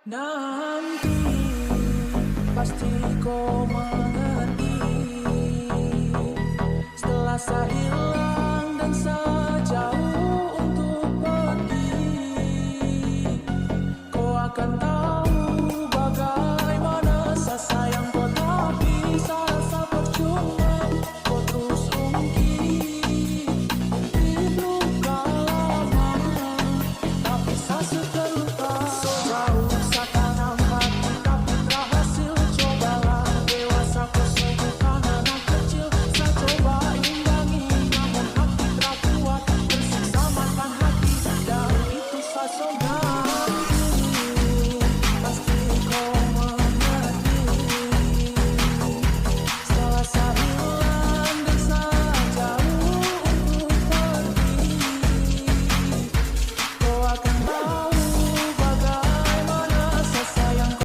Nanti pasti kau mengerti. Setelah saya hilang dan sejauh untuk pergi, kau akan tahu.